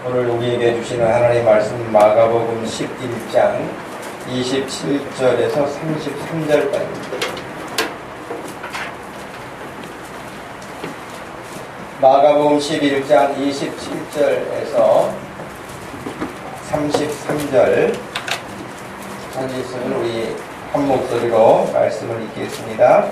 오늘 우리에게 주시는 하나님의 말씀 마가복음 11장 27절에서 33절까지입니다. 마가복음 11장 27절에서 33절 찾으시면 우리 한 목소리로 말씀을 읽겠습니다.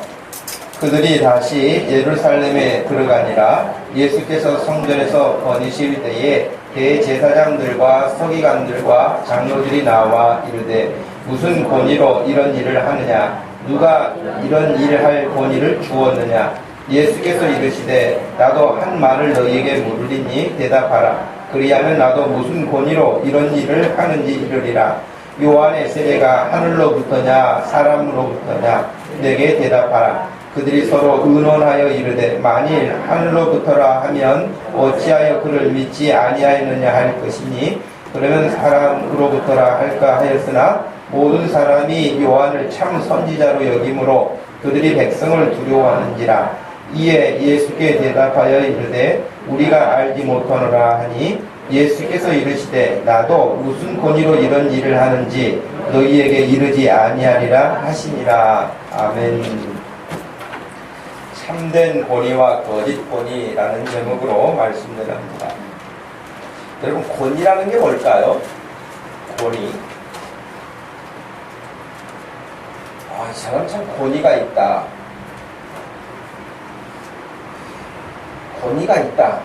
그들이 다시 예루살렘에 들어가니라. 예수께서 성전에서 거니실 때에 대제사장들과 서기관들과 장로들이 나와 이르되 무슨 권위로 이런 일을 하느냐? 누가 이런 일을 할 권위를 주었느냐? 예수께서 이르시되 나도 한 말을 너희에게 물으리니 대답하라. 그리하면 나도 무슨 권위로 이런 일을 하는지 이르리라. 요한의 세례가 하늘로부터냐 사람으로부터냐? 내게 대답하라. 그들이 서로 의논하여 이르되 만일 하늘로부터라 하면 어찌하여 그를 믿지 아니하였느냐 할 것이니 그러면 사람으로부터라 할까 하였으나 모든 사람이 요한을 참 선지자로 여김으로 그들이 백성을 두려워하는지라. 이에 예수께 대답하여 이르되 우리가 알지 못하노라 하니 예수께서 이르시되 나도 무슨 권위로 이런 일을 하는지 너희에게 이르지 아니하리라 하시니라. 아멘. 참된 권위와 거짓 권위라는 제목으로 말씀드립니다. 여러분, 권위라는 게 뭘까요? 권위. 이 사람 참 권위가 있다. 권위가 있다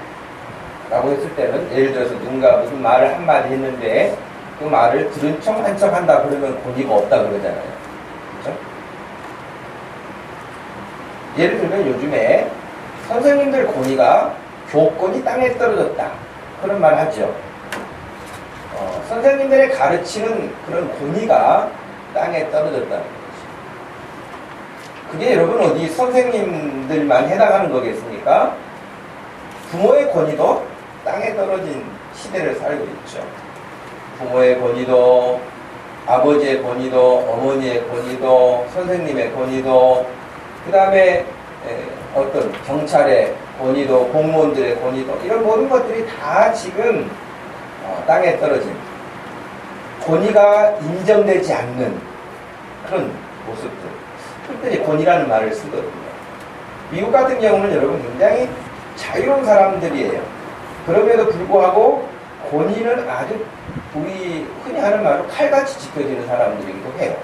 라고 했을 때는, 예를 들어서 누군가 무슨 말을 한마디 했는데 그 말을 들은 척 한 척 한다 그러면 권위가 없다 그러잖아요. 그렇죠? 예를 들면 요즘에 선생님들 권위가 교권이 땅에 떨어졌다 그런 말 하죠. 선생님들의 가르치는 그런 권위가 땅에 떨어졌다는 거죠. 그게 여러분 어디 선생님들만 해당하는 거겠습니까? 부모의 권위도 땅에 떨어진 시대를 살고 있죠. 부모의 권위도, 아버지의 권위도, 어머니의 권위도, 선생님의 권위도, 그 다음에 어떤 경찰의 권위도, 공무원들의 권위도, 이런 모든 것들이 다 지금 땅에 떨어진, 권위가 인정되지 않는 그런 모습들. 특별히 권위라는 말을 쓰거든요. 미국 같은 경우는 여러분 굉장히 자유로운 사람들이에요. 그럼에도 불구하고 권위는 아주 우리 흔히 하는 말로 칼같이 지켜지는 사람들이기도 해요.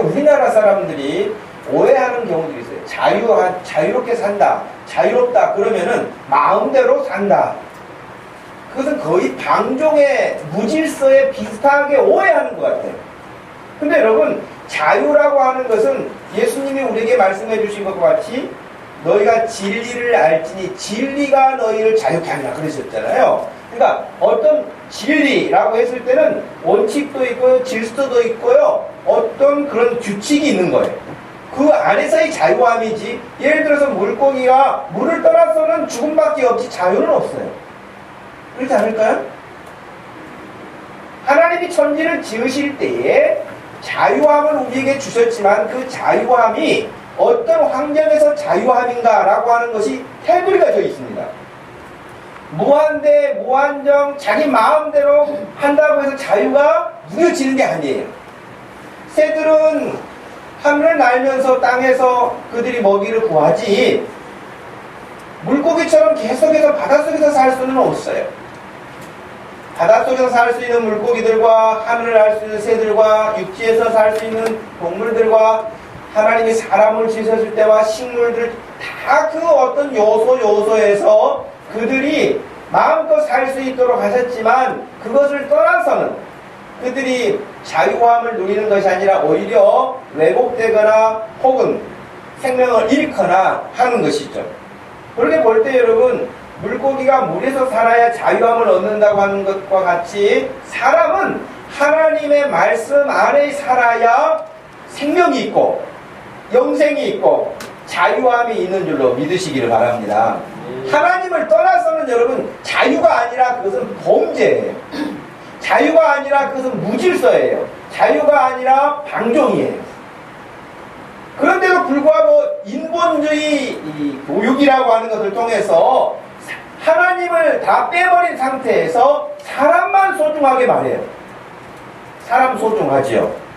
우리나라 사람들이 오해하는 경우들이 있어요. 자유롭게 산다, 자유롭다 그러면은 마음대로 산다. 그것은 거의 방종의 무질서에 비슷하게 오해하는 것 같아요. 근데 여러분, 자유라고 하는 것은 예수님이 우리에게 말씀해 주신 것과 같이 너희가 진리를 알지니 진리가 너희를 자유케 하리라 그러셨잖아요. 그러니까 어떤 진리라고 했을 때는 원칙도 있고요, 질서도 있고요, 어떤 그런 규칙이 있는 거예요. 그 안에서의 자유함이지, 예를 들어서 물고기가 물을 떠나서는 죽음밖에 없지 자유는 없어요. 그렇지 않을까요? 하나님이 천지를 지으실 때에 자유함을 우리에게 주셨지만 그 자유함이 어떤 환경에서 자유함인가 라고 하는 것이 테두리가 되어 있습니다. 무한대, 무한정, 자기 마음대로 한다고 해서 자유가 무뎌지는 게 아니에요. 새들은 하늘을 날면서 땅에서 그들이 먹이를 구하지 물고기처럼 계속해서 바닷속에서 살 수는 없어요. 바닷속에서 살 수 있는 물고기들과 하늘을 날 수 있는 새들과 육지에서 살 수 있는 동물들과 하나님이 사람을 지으셨을 때와 식물들 다 그 어떤 요소에서 그들이 마음껏 살 수 있도록 하셨지만 그것을 떠나서는 그들이 자유함을 누리는 것이 아니라 오히려 왜곡되거나 혹은 생명을 잃거나 하는 것이죠. 그렇게 볼 때 여러분, 물고기가 물에서 살아야 자유함을 얻는다고 하는 것과 같이 사람은 하나님의 말씀 안에 살아야 생명이 있고 영생이 있고 자유함이 있는 줄로 믿으시기를 바랍니다. 하나님을 떠나서는 여러분 자유가 아니라 그것은 범죄예요. 자유가 아니라 그것은 무질서예요. 자유가 아니라 방종이에요. 그런데도 불구하고 인본주의 교육이라고 하는 것을 통해서 하나님을 다 빼버린 상태에서 사람만 소중하게 말해요. 사람 소중하지요.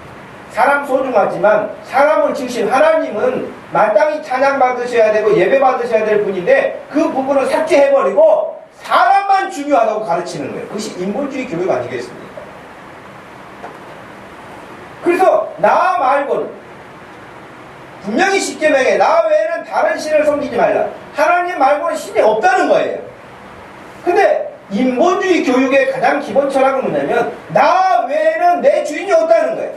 사람 소중하지만 사람을 지으신 하나님은 마땅히 찬양받으셔야 되고 예배받으셔야 될 분인데 그 부분을 삭제해버리고 사람만 중요하다고 가르치는 거예요. 그것이 인본주의 교육 아니겠습니까? 그래서 나 말고는 분명히 십계명에 나 외에는 다른 신을 섬기지 말라. 하나님 말고는 신이 없다는 거예요. 근데 인본주의 교육의 가장 기본 철학은 뭐냐면 나 외에는 내 주인이 없다는 거예요.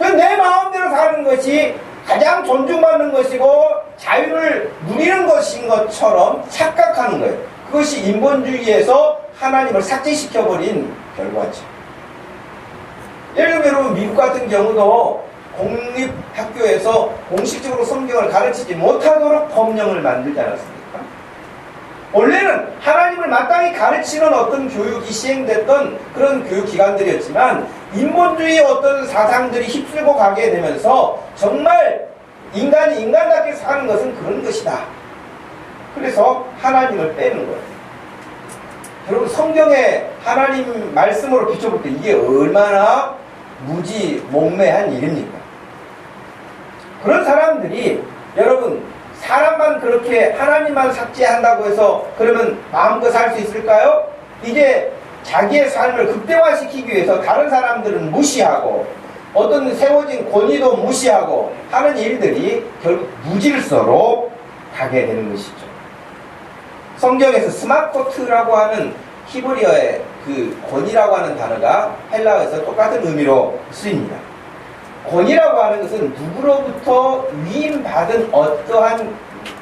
내 마음대로 사는 것이 가장 존중받는 것이고 자유를 누리는 것인 것처럼 착각하는 거예요. 그것이 인본주의에서 하나님을 삭제시켜버린 결과죠. 예를 들면 여러분 미국 같은 경우도 공립학교에서 공식적으로 성경을 가르치지 못하도록 법령을 만들지 않았습니까? 원래는 하나님을 마땅히 가르치는 어떤 교육이 시행됐던 그런 교육기관들이었지만 인본주의의 어떤 사상들이 휩쓸고 가게 되면서 정말 인간이 인간답게 사는 것은 그런 것이다. 그래서 하나님을 빼는 거예요. 여러분 성경에 하나님 말씀으로 비춰볼 때 이게 얼마나 무지 몽매한 일입니까? 그런 사람들이 여러분 사람만 그렇게 하나님만 삭제한다고 해서 그러면 마음껏 살 수 있을까요? 이제 자기의 삶을 극대화시키기 위해서 다른 사람들은 무시하고 어떤 세워진 권위도 무시하고 하는 일들이 결국 무질서로 가게 되는 것이죠. 성경에서 스마코트라고 하는 히브리어의 그 권위라고 하는 단어가 헬라어에서 똑같은 의미로 쓰입니다. 권위라고 하는 것은 누구로부터 위임받은 어떠한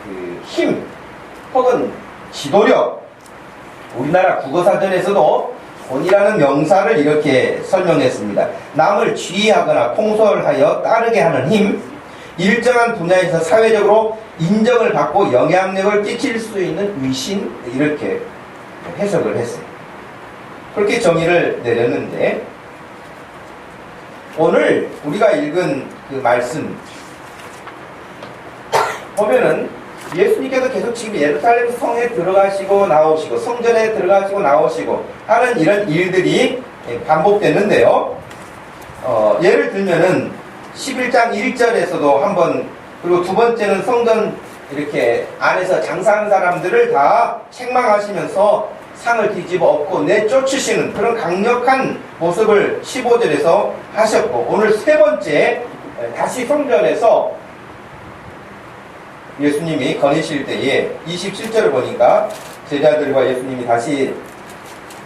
그 힘 혹은 지도력, 우리나라 국어사전에서도 권위라는 명사를 이렇게 설명했습니다. 남을 지휘하거나 통솔하여 따르게 하는 힘, 일정한 분야에서 사회적으로 인정을 받고 영향력을 끼칠 수 있는 위신, 이렇게 해석을 했어요. 그렇게 정의를 내렸는데 오늘 우리가 읽은 그 말씀 보면은 예수님께서 계속 지금 예루살렘 성에 들어가시고 나오시고 성전에 들어가시고 나오시고 하는 이런 일들이 반복되는데요. 예를 들면은 11장 1절에서도 한번, 그리고 두 번째는 성전 이렇게 안에서 장사하는 사람들을 다 책망하시면서 상을 뒤집어 엎고 내쫓으시는 그런 강력한 모습을 15절에서 하셨고, 오늘 세 번째 다시 성전에서 예수님이 거니실 때에 27절을 보니까 제자들과 예수님이 다시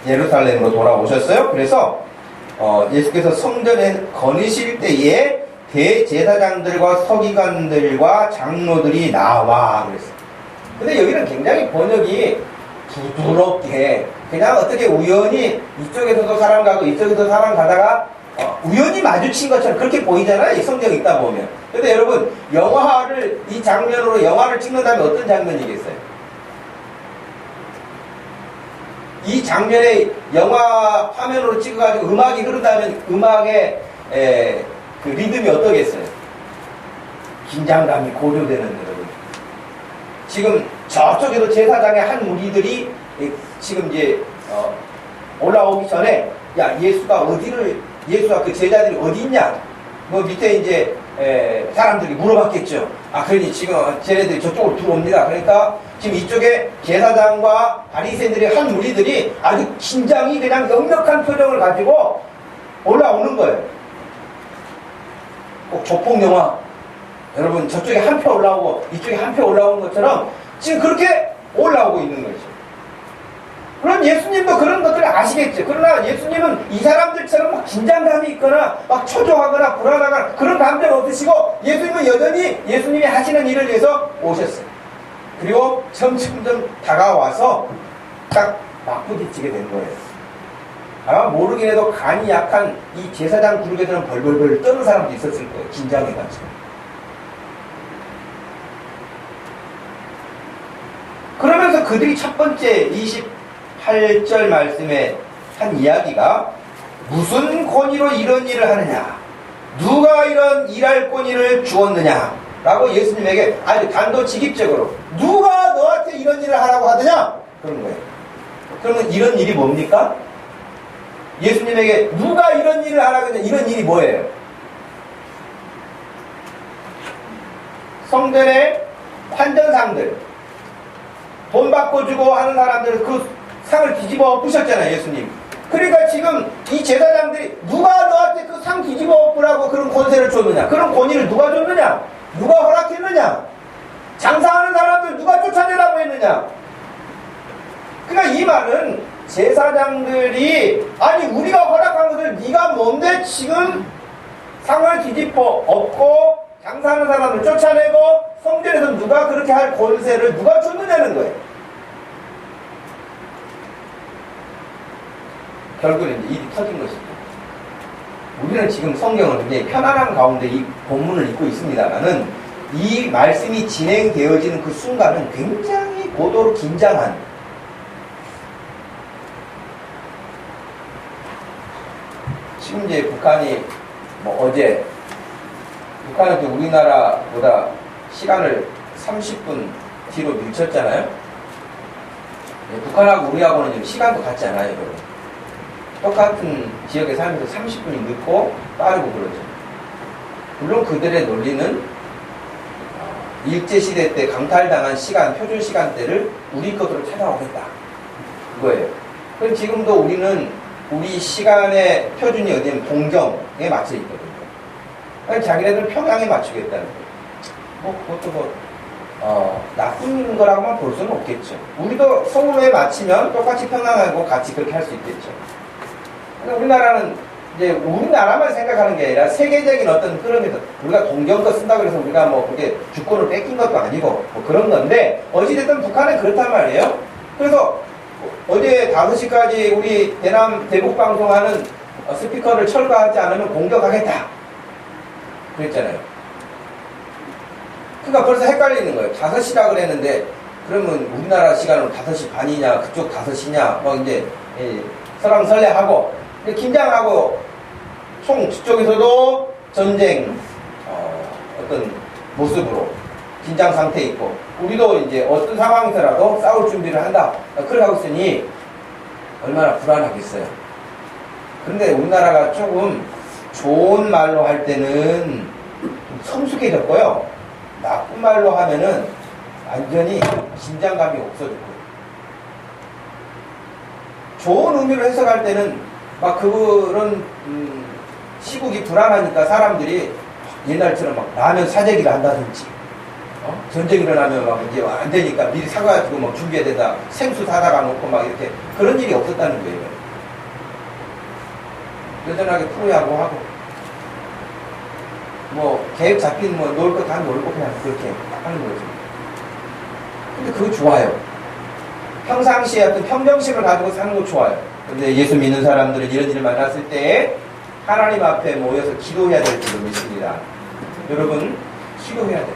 예루살렘으로 돌아오셨어요. 그래서 예수께서 성전에 거니실 때에 대제사장들과 서기관들과 장로들이 나와 그랬어요. 근데 여기는 굉장히 번역이 부드럽게 그냥 어떻게 우연히 이쪽에서도 사람 가고 이쪽에서도 사람 가다가 우연히 마주친 것처럼 그렇게 보이잖아요. 이 성경에 있다 보면. 근데 여러분 영화를 이 장면으로 영화를 찍는다면 어떤 장면이겠어요? 이 장면에 영화 화면으로 찍어가지고 음악이 흐른다면 음악의 그 리듬이 어떠겠어요? 긴장감이 고조되는 여러분. 지금 저쪽에도 제사장의 한 무리들이 지금 이제 올라오기 전에 야 예수가 그 제자들이 어디 있냐? 뭐 밑에 이제 사람들이 물어봤겠죠. 그러니 지금 쟤네들이 저쪽으로 들어옵니다. 그러니까 지금 이쪽에 제사장과 바리새인들의 한 무리들이 아주 긴장이 그냥 역력한 표정을 가지고 올라오는 거예요. 꼭 조폭 영화 여러분 저쪽에 한 표 올라오고 이쪽에 한 표 올라오는 것처럼 지금 그렇게 올라오고 있는 거죠. 물론 예수님도 그런 것들을 아시겠죠. 그러나 예수님은 이 사람들처럼 막 긴장감이 있거나 막 초조하거나 불안하거나 그런 감정 없으시고 예수님은 여전히 예수님이 하시는 일을 위해서 오셨어요. 그리고 점점점 다가와서 딱 맞부딪히게 된 거예요. 아마 모르긴 해도 간이 약한 이 제사장 그룹에서는 벌벌벌 떠는 사람도 있었을 거예요. 긴장해가지고. 그러면서 그들이 첫 번째 28절 말씀에 한 이야기가 무슨 권위로 이런 일을 하느냐? 누가 이런 일할 권위를 주었느냐? 라고 예수님에게 아주 단도직입적으로 누가 너한테 이런 일을 하라고 하느냐? 그런 거예요. 그러면 이런 일이 뭡니까? 예수님에게 누가 이런 일을 하라고 하느냐? 이런 일이 뭐예요? 성전의 환전상들 돈 받고 주고 하는 사람들 그 상을 뒤집어 엎으셨잖아요, 예수님. 그러니까 지금 이 제사장들이 누가 너한테 그 상 뒤집어 엎으라고 그런 권세를 줬느냐? 그런 권위를 누가 줬느냐? 누가 허락했느냐? 장사하는 사람들 누가 쫓아내라고 했느냐? 그러니까 이 말은 제사장들이 아니 우리가 허락한 것을 네가 뭔데 지금 상을 뒤집어 엎고 장사하는 사람을 쫓아내고 성전에서 누가 그렇게 할 권세를 누가 줬느냐는 거예요. 결국은 이제 일이 터진 것이죠. 우리는 지금 성경을 굉장히 편안한 가운데 이 본문을 읽고 있습니다만은 이 말씀이 진행되어지는 그 순간은 굉장히 고도로 긴장한, 지금 이제 북한이 어제 북한은 또 우리나라보다 시간을 30분 뒤로 밀쳤잖아요. 북한하고 우리하고는 지금 시간도 같지 않아요, 여러분. 똑같은 지역에 살면서 30분이 늦고 빠르고 그러죠. 물론 그들의 논리는 일제시대 때 강탈당한 시간, 표준 시간대를 우리 것으로 찾아오겠다, 그거예요. 그럼 지금도 우리는 우리 시간의 표준이 어디냐면 동경에 맞춰 있거든요. 그러니까 자기네들은 평양에 맞추겠다는 거예요. 그것도 나쁜 거라고만 볼 수는 없겠죠. 우리도 서울에 맞추면 똑같이 평양하고 같이 그렇게 할 수 있겠죠. 근데 우리나라는 이제 우리나라만 생각하는 게 아니라 세계적인 어떤 흐름에서 우리가 동경 거 쓴다고 해서 우리가 그게 주권을 뺏긴 것도 아니고 그런 건데, 어찌됐든 북한은 그렇단 말이에요. 그래서 어제 5시까지 우리 대북 방송하는 스피커를 철거하지 않으면 공격하겠다 그랬잖아요. 그러니까 벌써 헷갈리는 거예요. 5시라 그랬는데 그러면 우리나라 시간으로 5시 반이냐 그쪽 5시냐 이제 설왕설래하고 긴장하고, 총 저쪽에서도 전쟁 어떤 모습으로 긴장 상태에 있고, 우리도 이제 어떤 상황에서라도 싸울 준비를 한다 그렇게 하고 있으니 얼마나 불안하겠어요. 그런데 우리나라가 조금 좋은 말로 할 때는 성숙해졌고요, 나쁜 말로 하면은 완전히 긴장감이 없어졌고요. 좋은 의미로 해석할 때는 그런 시국이 불안하니까 사람들이 옛날처럼 라면 사재기를 한다든지, 전쟁이 일어나면 이제 안 되니까 미리 사가지고 준비해야 된다, 생수 사다가 놓고 이렇게 그런 일이 없었다는 거예요. 여전하게 프로야구 하고 계획 잡힌 놀 거 다 놀고 그냥 그렇게 하는 거죠. 근데 그거 좋아요. 평상시에 어떤 평정심을 가지고 사는 거 좋아요. 근데 예수 믿는 사람들은 이런 일을 만났을 때 하나님 앞에 모여서 기도해야 될 줄로 믿습니다. 여러분, 기도해야 돼요.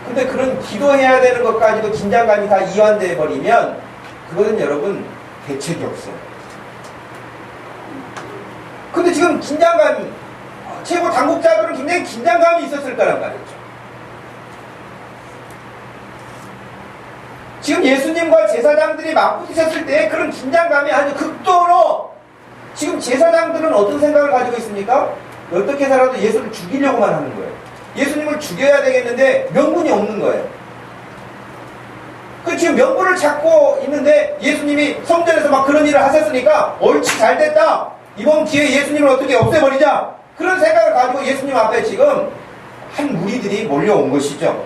근데 그런 기도해야 되는 것까지도 긴장감이 다 이완돼 버리면 그거는 여러분 대책이 없어요. 근데 지금 긴장감이, 최고 당국자들은 굉장히 긴장감이 있었을 거란 말이죠. 지금 예수님과 제사장들이 맞부딪혔을 때 그런 긴장감이 아주 극도로, 지금 제사장들은 어떤 생각을 가지고 있습니까? 어떻게 해서라도 예수를 죽이려고만 하는 거예요. 예수님을 죽여야 되겠는데 명분이 없는 거예요. 지금 명분을 찾고 있는데 예수님이 성전에서 그런 일을 하셨으니까 옳지, 잘 됐다, 이번 기회에 예수님을 어떻게 없애버리자, 그런 생각을 가지고 예수님 앞에 지금 한 무리들이 몰려온 것이죠.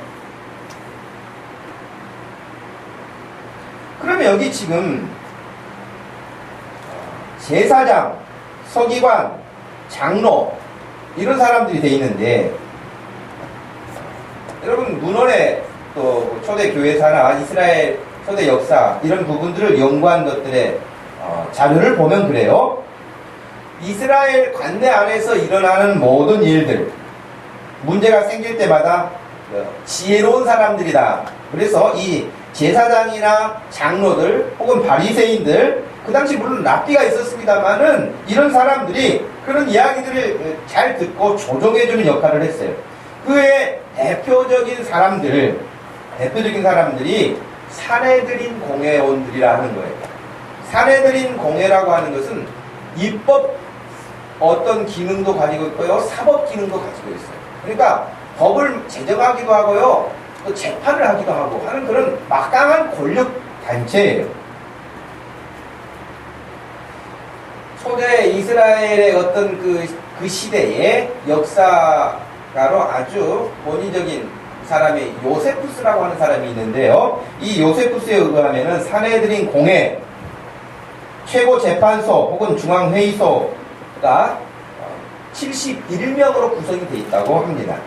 그러면 여기 지금 제사장, 서기관, 장로 이런 사람들이 돼 있는데, 여러분 문헌에 또 초대 교회사나 이스라엘 초대 역사 이런 부분들을 연구한 것들의 자료를 보면 그래요. 이스라엘 관내 안에서 일어나는 모든 일들, 문제가 생길 때마다 지혜로운 사람들이다. 그래서 이 제사장이나 장로들 혹은 바리새인들, 그 당시 물론 랍비가 있었습니다만은 이런 사람들이 그런 이야기들을 잘 듣고 조정해주는 역할을 했어요. 그의 대표적인 사람들이 사내들인 공회원들이라 하는 거예요. 사내들인 공회라고 하는 것은 입법 어떤 기능도 가지고 있고요, 사법 기능도 가지고 있어요. 그러니까 법을 제정하기도 하고요, 또 재판을 하기도 하고 하는 그런 막강한 권력 단체예요. 초대 이스라엘의 어떤 그 시대의 역사가로 아주 본의적인 사람이 요세푸스라고 하는 사람이 있는데요. 이 요세푸스에 의하면은 사내들인 공회, 최고 재판소 혹은 중앙회의소가 71명으로 구성이 되어 있다고 합니다.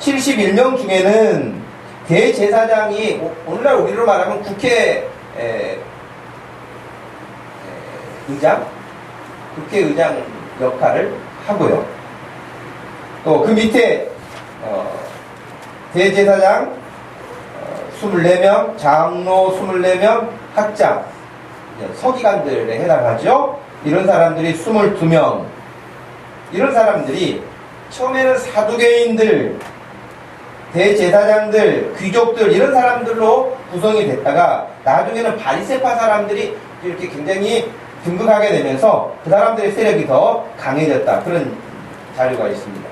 71명 중에는 대제사장이 오늘날 우리로 말하면 국회 국회의장 역할을 하고요. 또 그 밑에 대제사장 24명, 장로 24명, 학장, 서기관들에 해당하죠. 이런 사람들이 22명. 이런 사람들이 처음에는 사두개인들, 대제사장들, 귀족들 이런 사람들로 구성이 됐다가 나중에는 바리새파 사람들이 이렇게 굉장히 등극하게 되면서 그 사람들의 세력이 더 강해졌다. 그런 자료가 있습니다.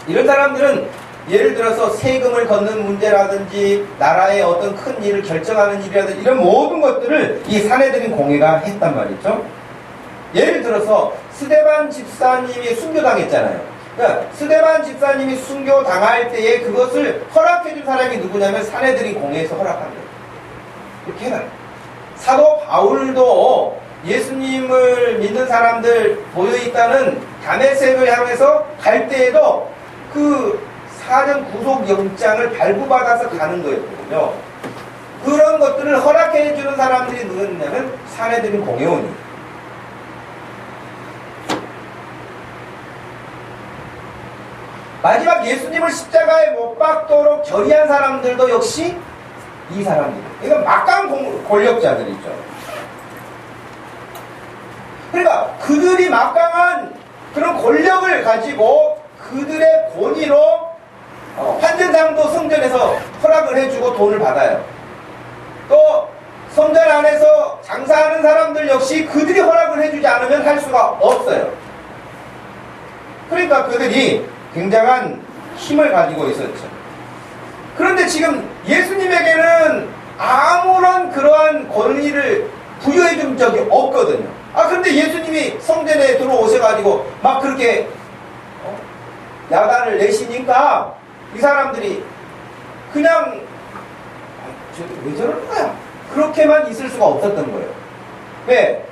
이런 사람들은 예를 들어서 세금을 걷는 문제라든지 나라의 어떤 큰 일을 결정하는 일이라든지 이런 모든 것들을 이 사내들인 공회가 했단 말이죠. 예를 들어서 스데반 집사님이 순교당했잖아요. 그러니까 스데반 집사님이 순교당할 때에 그것을 허락해준 사람이 누구냐면 사내들인 공회에서 허락한 거예요. 이렇게 해놔요. 사도 바울도 예수님을 믿는 사람들 모여있다는 다메섹을 향해서 갈 때에도 그 4년 구속영장을 발부받아서 가는 거였거든요. 그런 것들을 허락해주는 사람들이 누구냐면 사내들인 공회원이. 마지막 예수님을 십자가에 못 박도록 결의한 사람들도 역시 이 사람들. 이건 막강 권력자들이죠. 그러니까 그들이 막강한 그런 권력을 가지고 그들의 권위로 환전상도 성전에서 허락을 해주고 돈을 받아요. 또 성전 안에서 장사하는 사람들 역시 그들이 허락을 해주지 않으면 할 수가 없어요. 그러니까 그들이 굉장한 힘을 가지고 있었죠. 그런데 지금 예수님에게는 아무런 그러한 권리를 부여해 준 적이 없거든요. 그런데 예수님이 성전에 들어오셔가지고 막 그렇게 야단을 내시니까 이 사람들이 그냥 왜 저러는 거야? 그렇게만 있을 수가 없었던 거예요. 왜?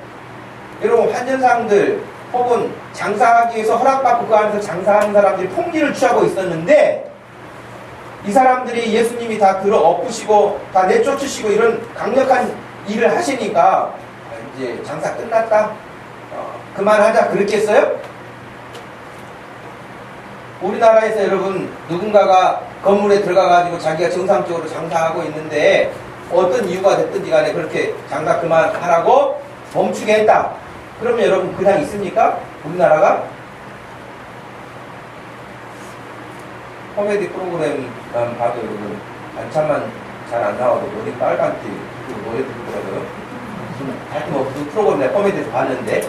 여러분 환전상들 혹은 장사하기 위해서 허락받고 그 안에서 장사하는 사람들이 폭리를 취하고 있었는데 이 사람들이 예수님이 다 들어 엎으시고 다 내쫓으시고 이런 강력한 일을 하시니까 이제 장사 끝났다. 그만하자 그랬겠어요? 우리나라에서 여러분 누군가가 건물에 들어가가지고 자기가 정상적으로 장사하고 있는데 어떤 이유가 됐든지 간에 그렇게 장사 그만하라고 멈추게 했다. 그러면 여러분 그냥 있습니까? 우리나라가? 코미디 프로그램만 봐도 여러분 반찬만 잘 안 나와도 머리 빨간띠 노래 부르더라고요. 하여튼 뭐 그 프로그램 내가 코미디에서 봤는데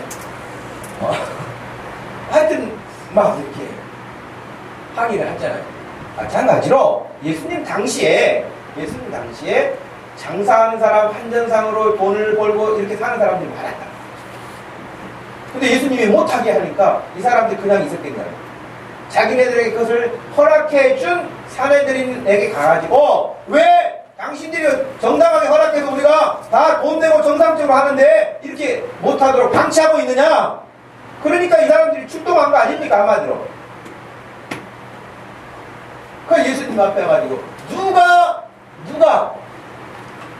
하여튼 막 이렇게 항의를 했잖아요. 마찬가지로 예수님 당시에 장사하는 사람 환전상으로 돈을 벌고 이렇게 사는 사람들이 많았다. 근데 예수님이 못하게 하니까 이 사람들이 그냥 있었겠냐고. 자기네들에게 그것을 허락해준 사내들에게 가가지고 왜 당신들이 정당하게 허락해서 우리가 다 돈 내고 정상적으로 하는데 이렇게 못하도록 방치하고 있느냐. 그러니까 이 사람들이 출동한 거 아닙니까 한마디로. 그 예수님 앞에 와가지고 누가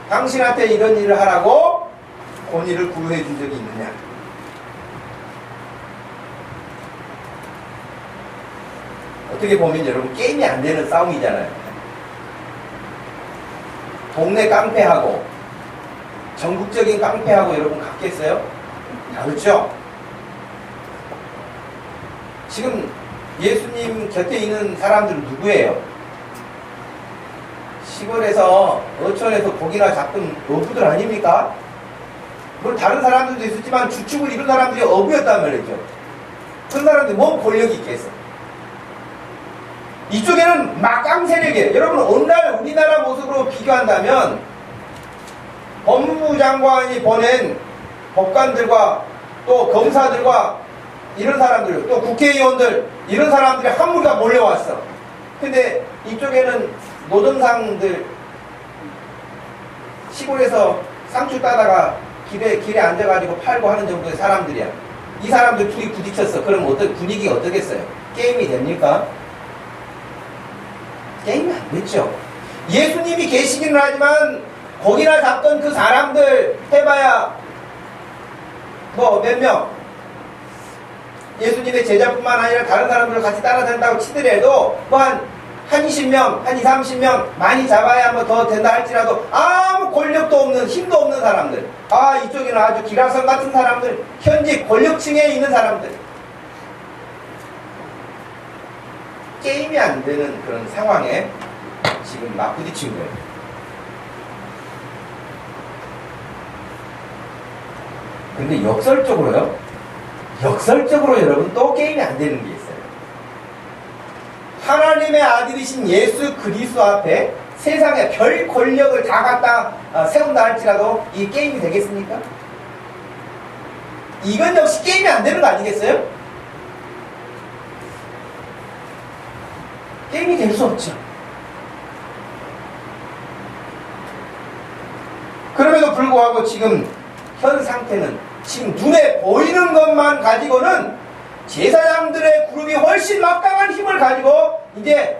당신한테 이런 일을 하라고 권위를 구해 준 적이 있느냐. 어떻게 보면 여러분 게임이 안 되는 싸움이잖아요. 동네 깡패하고 전국적인 깡패하고 여러분 같겠어요? 다르죠? 지금 예수님 곁에 있는 사람들은 누구예요? 시골에서 어촌에서 고기나 잡던 어부들 아닙니까? 물론 다른 사람들도 있었지만 주축을 이룬 사람들이 어부였단 말이죠. 그런 사람들이 뭔 권력이 있겠어? 이쪽에는 막강 세력이에요. 여러분 오늘날 우리나라 모습으로 비교한다면 법무부 장관이 보낸 법관들과 또 검사들과 이런 사람들 또 국회의원들 이런 사람들이 한 무리가 몰려왔어. 근데 이쪽에는 노동상들 시골에서 상추 따다가 길에 앉아가지고 팔고 하는 정도의 사람들이야. 이 사람들 둘이 부딪혔어. 그럼 분위기가 어떻겠어요? 게임이 됩니까? 게임이 안 됐죠. 예수님이 계시기는 하지만 거기나 잡던 그 사람들 해봐야 뭐 몇 명, 예수님의 제자뿐만 아니라 다른 사람들을 같이 따라다닌다고 치더라도 뭐 한 20명, 한 20, 30명 많이 잡아야 뭐 더 된다 할지라도 아무 권력도 없는, 힘도 없는 사람들, 이쪽에는 아주 기라성 같은 사람들, 현재 권력층에 있는 사람들, 게임이 안 되는 그런 상황에 지금 막 부딪힌 거예요. 근데 역설적으로 여러분 또 게임이 안 되는 게 있어요. 하나님의 아들이신 예수 그리스도 앞에 세상에 별 권력을 다 갖다 세운다 할지라도 이 게임이 되겠습니까? 이건 역시 게임이 안 되는 거 아니겠어요? 게임이 될 수 없죠. 그럼에도 불구하고 지금 현 상태는 지금 눈에 보이는 것만 가지고는 제사장들의 그룹이 훨씬 막강한 힘을 가지고 이제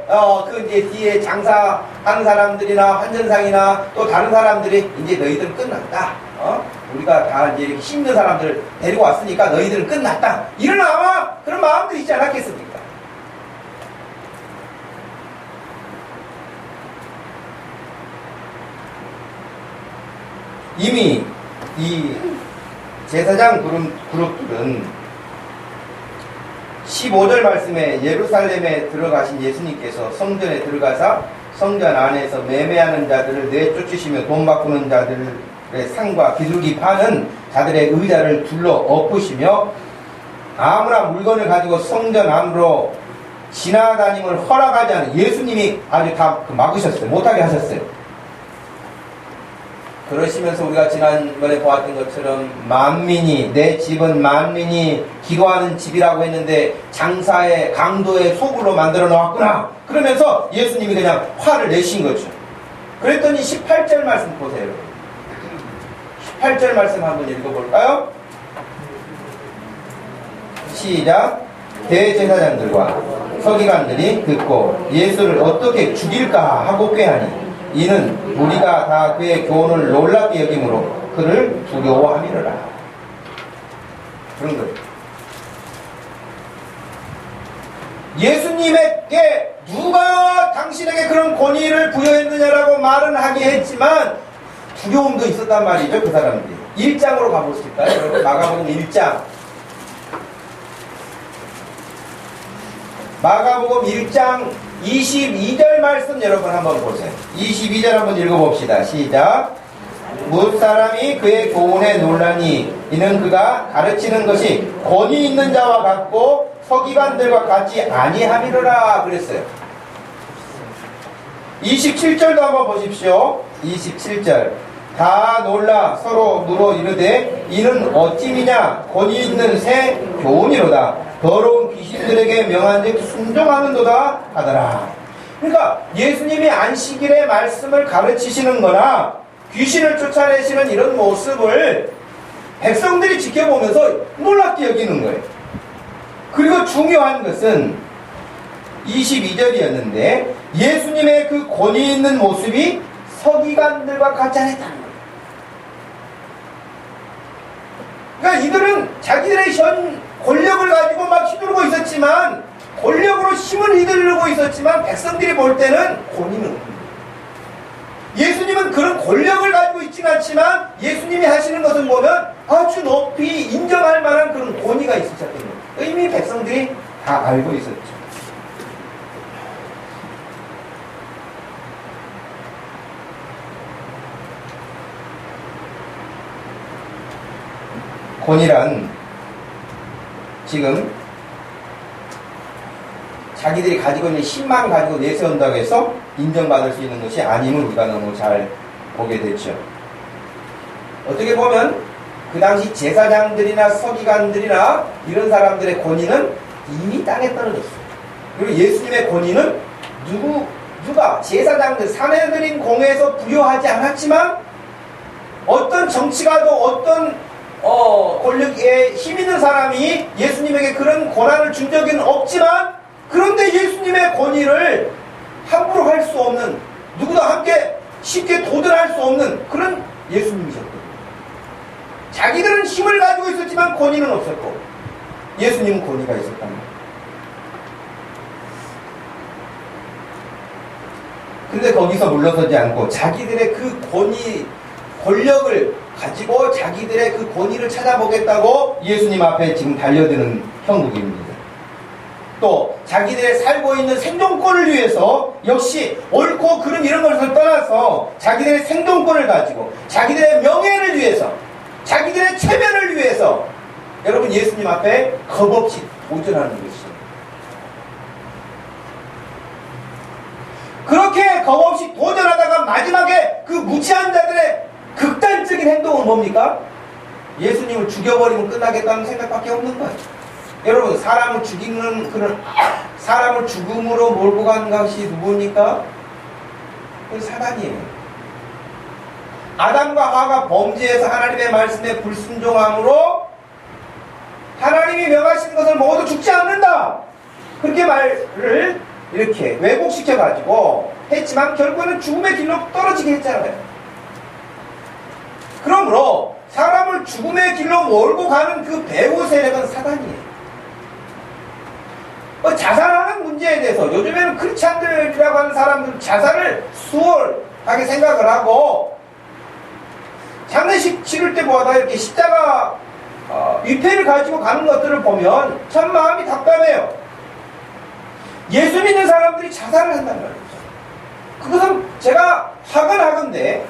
뒤에 장사하는 사람들이나 환전상이나 또 다른 사람들이 이제 너희들은 끝났다. 우리가 다 이제 이렇게 힘든 사람들 데리고 왔으니까 너희들은 끝났다. 이런 아마 그런 마음도 있지 않았겠습니까? 이미 이 제사장 그룹들은 15절 말씀에 예루살렘에 들어가신 예수님께서 성전에 들어가사 성전 안에서 매매하는 자들을 내쫓으시며 돈 바꾸는 자들의 상과 비둘기 파는 자들의 의자를 둘러 엎으시며 아무나 물건을 가지고 성전 안으로 지나다님을 허락하지 않은 예수님이 아주 다 막으셨어요. 못하게 하셨어요. 그러시면서 우리가 지난번에 보았던 것처럼 내 집은 만민이 기도하는 집이라고 했는데 장사의 강도의 소굴로 만들어 놓았구나. 그러면서 예수님이 그냥 화를 내신 거죠. 그랬더니 18절 말씀 보세요. 18절 말씀 한번 읽어볼까요? 시작. 대제사장들과 서기관들이 듣고 예수를 어떻게 죽일까 하고 꾀하니 이는 우리가 다 그의 교훈을 놀랍게 여김으로 그를 두려워함이로라. 그런 거예요. 예수님에게 누가 당신에게 그런 권위를 부여했느냐라고 말은 하게 했지만 두려움도 있었단 말이죠. 그 사람들이. 1장으로 가보실까요? 여러분 마가복음 1장. 마가복음 1장 22절 말씀 여러분 한번 보세요. 22절 한번 읽어봅시다. 시작. 무사람이 그의 교훈에 놀라니 이는 그가 가르치는 것이 권위 있는 자와 같고 서기관들과 같지 아니함이로라 그랬어요. 27절도 한번 보십시오. 27절. 다 놀라 서로 물어 이르되 이는 어찌미냐 권위 있는 새 교훈이로다. 더러운 귀신들에게 명한즉 순종하는도다 하더라. 그러니까 예수님이 안식일의 말씀을 가르치시는 거나 귀신을 쫓아내시는 이런 모습을 백성들이 지켜보면서 놀랍게 여기는 거예요. 그리고 중요한 것은 22절이었는데 예수님의 그 권위 있는 모습이 서기관들과 같지 않았다는 거예요. 그러니까 이들은 자기들의 권력을 가지고 막 휘두르고 있었지만, 권력으로 힘을 휘두르고 있었지만 백성들이 볼 때는 권위는 없는 거예요. 예수님은 그런 권력을 가지고 있지는 않지만 예수님이 하시는 것을 보면 아주 높이 인정할 만한 그런 권위가 있으셨던 거예요. 이미 백성들이 다 알고 있었죠. 권위란 지금 자기들이 가지고 있는 힘만 가지고 내세운다고 해서 인정받을 수 있는 것이 아님을 우리가 너무 잘 보게 됐죠. 어떻게 보면 그 당시 제사장들이나 서기관들이나 이런 사람들의 권위는 이미 땅에 떨어졌어요. 그리고 예수님의 권위는 누가 제사장들 사내들인 공회에서 부여하지 않았지만 어떤 정치가도 어떤 권력에 힘 있는 사람이 예수님에게 그런 권한을 준 적은 없지만, 그런데 예수님의 권위를 함부로 할 수 없는, 누구나 함께 쉽게 도전할 수 없는 그런 예수님이셨거든요. 자기들은 힘을 가지고 있었지만 권위는 없었고, 예수님은 권위가 있었단 말이에요. 근데 거기서 물러서지 않고 자기들의 그 권력을 가지고 자기들의 그 권위를 찾아보겠다고 예수님 앞에 지금 달려드는 형국입니다. 또 자기들의 살고 있는 생존권을 위해서 역시 옳고 그름 이런 것을 떠나서 자기들의 생존권을 가지고 자기들의 명예를 위해서, 자기들의 체면을 위해서 여러분 예수님 앞에 겁없이 도전하는 것이죠. 그렇게 겁없이 도전하다가 마지막에 그 무지한 자들의 극단적인 행동은 뭡니까? 예수님을 죽여버리면 끝나겠다는 생각밖에 없는 거예요. 여러분, 사람을 죽이는 그런 사람을 죽음으로 몰고 간 것이 누구입니까? 그 사단이에요. 아담과 하와가 범죄해서 하나님의 말씀에 불순종함으로 하나님이 명하시는 것을 모두 죽지 않는다, 그렇게 말을 이렇게 왜곡시켜가지고 했지만 결국에는 죽음의 길로 떨어지게 했잖아요. 그러므로 사람을 죽음의 길로 몰고 가는 그 배후 세력은 사단이에요. 자살하는 문제에 대해서 요즘에는 크리스찬들이라고 하는 사람들은 자살을 수월하게 생각을 하고 장례식 치를 때 뭐하다 이렇게 십자가 위패를 가지고 가는 것들을 보면 참 마음이 답답해요. 예수 믿는 사람들이 자살을 한단 말이죠. 그것은 제가 하건데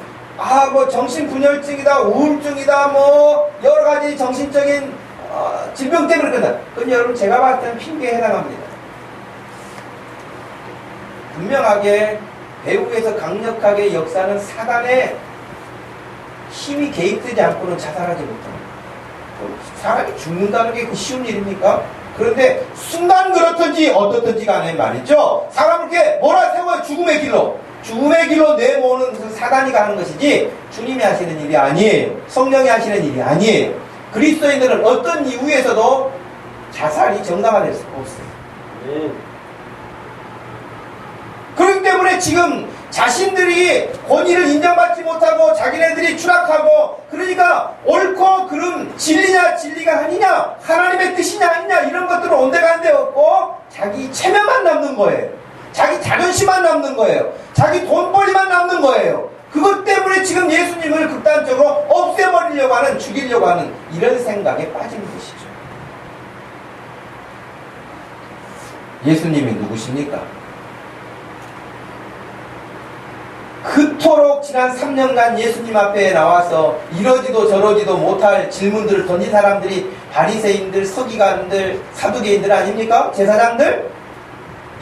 뭐 정신분열증이다, 우울증이다, 뭐 여러 가지 정신적인 질병 때문에 그런다. 그건 여러분 제가 봤을 때는 핑계에 해당합니다. 분명하게 배후에서 강력하게 역사는 사단의 힘이 개입되지 않고는 자살하지 못합니다. 사람이 죽는다는 게 그 쉬운 일입니까? 그런데 순간 그렇든지 어떻든지 간에 말이죠, 사람을 이렇게 몰아세워요. 죽음의 길로 내모는 그 사단이 가는 것이지 주님이 하시는 일이 아니에요. 성령이 하시는 일이 아니에요. 그리스도인들은 어떤 이유에서도 자살이 정당화될 수가 없어요. 그렇기 때문에 지금 자신들이 권위를 인정받지 못하고 자기네들이 추락하고, 그러니까 옳고 그름 진리냐 진리가 아니냐, 하나님의 뜻이냐 아니냐, 이런 것들은 온데간데 없고 자기 체면만 남는 거예요. 자기 자존심만 남는 거예요. 자기 돈벌이만 남는 거예요. 그것 때문에 지금 예수님을 극단적으로 없애버리려고 하는, 죽이려고 하는 이런 생각에 빠진 것이죠. 예수님이 누구십니까? 그토록 지난 3년간 예수님 앞에 나와서 이러지도 저러지도 못할 질문들을 던진 사람들이 바리새인들, 서기관들, 사두개인들 아닙니까? 제사장들?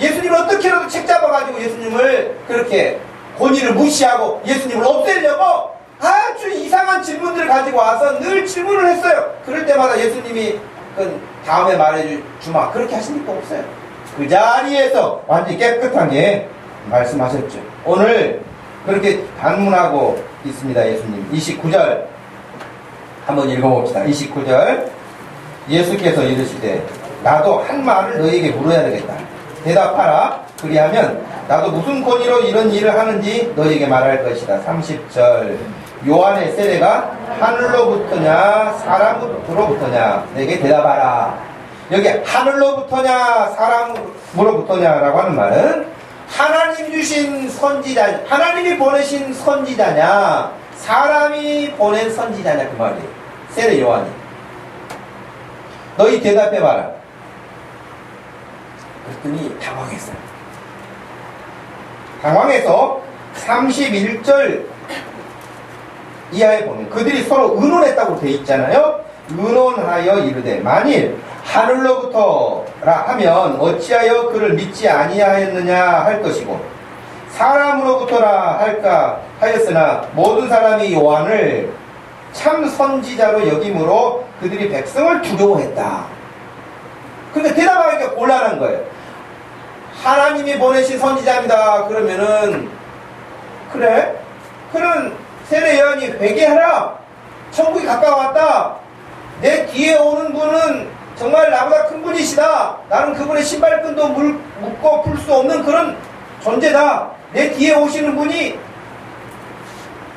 예수님을 어떻게라도 책잡아가지고 예수님을 그렇게 권위를 무시하고 예수님을 없애려고 아주 이상한 질문들을 가지고 와서 늘 질문을 했어요. 그럴 때마다 예수님이 다음에 말해주마, 그렇게 하시니까 없어요. 그 자리에서 완전히 깨끗하게 말씀하셨죠. 오늘 그렇게 반문하고 있습니다. 예수님 29절 한번 읽어봅시다. 29절 예수께서 이르시되 나도 한 말을 너희에게 물어야 되겠다. 대답하라. 그리하면 나도 무슨 권위로 이런 일을 하는지 너희에게 말할 것이다. 30절 요한의 세례가 하늘로부터냐 사람으로부터냐 내게 대답하라. 여기 하늘로부터냐 사람으로부터냐 라고 하는 말은 하나님 주신 선지자, 하나님이 보내신 선지자냐 사람이 보낸 선지자냐 그 말이에요. 세례 요한이. 너희 대답해봐라. 그랬더니 당황했어요. 당황해서 31절 이하에 보면 그들이 서로 의논했다고 돼 있잖아요. 의논하여 이르되 만일 하늘로부터라 하면 어찌하여 그를 믿지 아니하였느냐 할 것이고 사람으로부터라 할까 하였으나 모든 사람이 요한을 참 선지자로 여김으로 그들이 백성을 두려워했다. 그러니까 대답하기가 곤란한 거예요. 하나님이 보내신 선지자입니다. 그러면은 그래? 그는 세례 요한이 회개하라. 천국이 가까워왔다. 내 뒤에 오는 분은 정말 나보다 큰 분이시다. 나는 그분의 신발끈도 묶고 풀 수 없는 그런 존재다. 내 뒤에 오시는 분이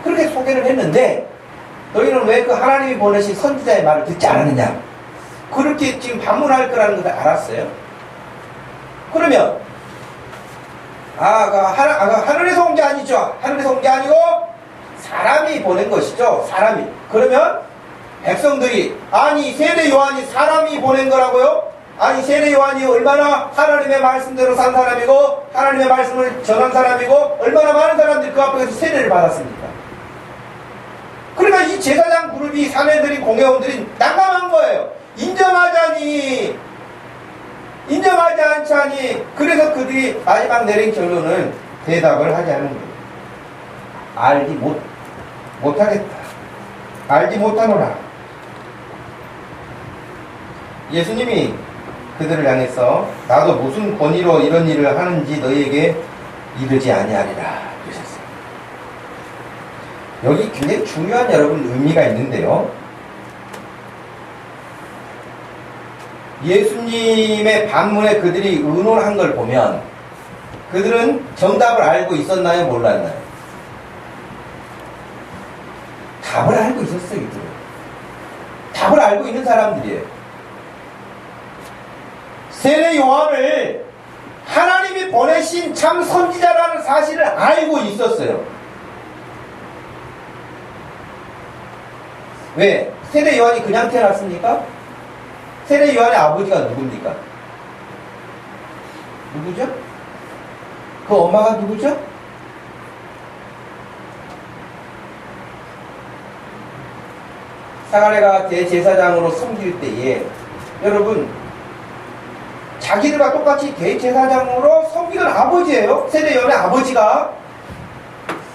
그렇게 소개를 했는데 너희는 왜 그 하나님이 보내신 선지자의 말을 듣지 않았느냐? 그렇게 지금 반문할 거라는 것을 알았어요. 그러면 하늘에서 온 게 아니죠. 하늘에서 온 게 아니고 사람이 보낸 것이죠. 사람이. 그러면 백성들이 아니 세례 요한이 사람이 보낸 거라고요? 아니 세례 요한이 얼마나 하나님의 말씀대로 산 사람이고 하나님의 말씀을 전한 사람이고 얼마나 많은 사람들이 그 앞에서 세례를 받았습니까? 그러니까 이 제사장 그룹이 사내들이 공회원들이 난감한 거예요. 인정하지 않자니 그래서 그들이 마지막 내린 결론은 대답을 하지 않은 거예요. 알지 못하겠다. 알지 못하노라. 예수님이 그들을 향해서 나도 무슨 권위로 이런 일을 하는지 너희에게 이르지 아니하리라 그러셨어요. 여기 굉장히 중요한 여러분 의미가 있는데요. 예수님의 반문에 그들이 의논한 걸 보면 그들은 정답을 알고 있었나요? 몰랐나요? 답을 알고 있었어요. 이들은. 답을 알고 있는 사람들이에요. 세례 요한을 하나님이 보내신 참 선지자라는 사실을 알고 있었어요. 왜? 세례 요한이 그냥 태어났습니까? 세례 요한의 아버지가 누굽니까? 누구죠? 그 엄마가 누구죠? 사가랴가 대제사장으로 섬길 때에 여러분 자기들과 똑같이 대제사장으로 섬기던 아버지예요. 세례 요한의 아버지가.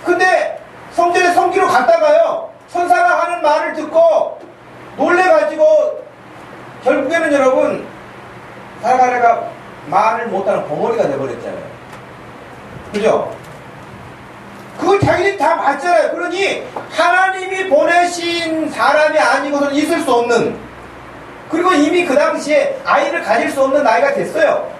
근데 성전에 섬기러 갔다가요 천사가 하는 말을 듣고 놀래가지고 결국에는 여러분 사가랴가 말을 못하는 벙어리가 돼버렸잖아요. 그죠? 그걸 자기들이 다 봤잖아요. 그러니 하나님이 보내신 사람이 아니고서는 있을 수 없는, 그리고 이미 그 당시에 아이를 가질 수 없는 나이가 됐어요.